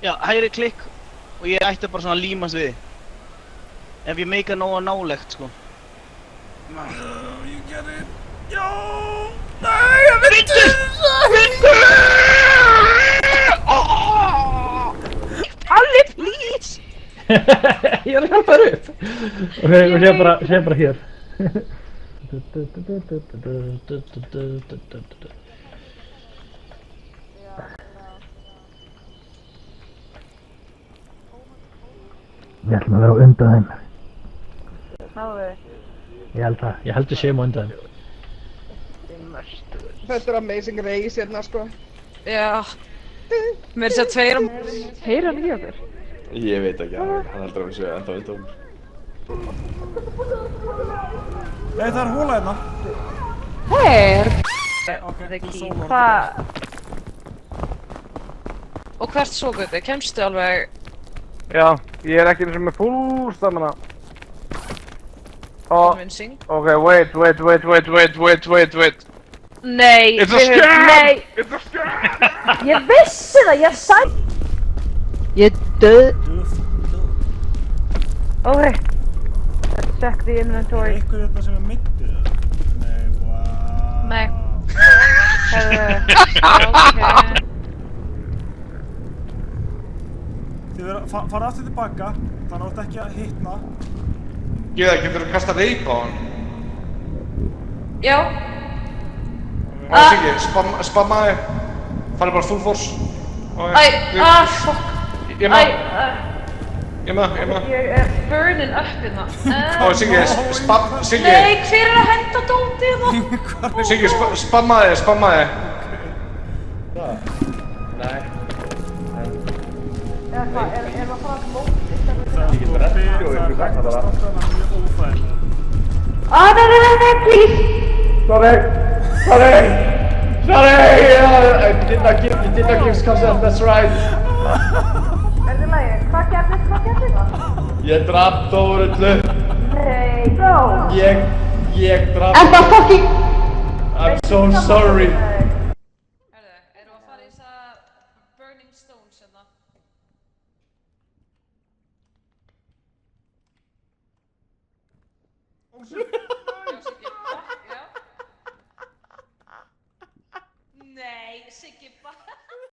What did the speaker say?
Já, hægri klikk og ég ætti bara svona að límast við. Ef ég meika nóga nálegt, sko. Ég gerði... Já! Nei, ég veit Halli, please! Ég er að hjálpa þér upp. Ok, og sé bara hér. Við ætlum að vera á undan þeim. Náðu við. Ég held það. Ég held við séum á undan þeim. Þetta er amazing race hérna sko. Já. Mér sé að tveir Heyrir hann ekki okkur? Ég veit ekki, hann heldur að við séu enda undan. Nei, það er hóla hérna. Her! Ok, Hvað? Og hvert svo Guði? Kemstu alveg? Já, ég er ekki eins og með full stamina. Convincing? Ok, wait. Nei! It's a scam! Nei! It's a scam! Ég vissi það, ég sagði... Ég döð... Ok. Let's check the inventory. Einhver þetta sem er myndið það? Nei, wow. Nei. Ok. Þið verða, fara aftur tilbaka, þannig að þú ert ekki að hitna. Geða, getur þú kasta reip á hann? Já. Það er ekki, spammaði. Farið bara full force. Fuck. Ég maður. Ég maður. Ég er burning up hérna. Siggi, Siggi. Nei, hver er að henda dótið hérna? Siggi, spammaði. Nei. Eða hvað, er það að fara að móti? Það er hægt að stoppa hana mjög óþægilega. Nei, please! Sorry! I did not give consent, that's right. Er þið lægi? Hvað gerðist það? Ég draf Dórullu. Nei, no! Ég draf... En það fucking... I'm so sorry. Herðu, erum við að fara í þessa Burning Stones hérna? Já. Nei, Siggi bara...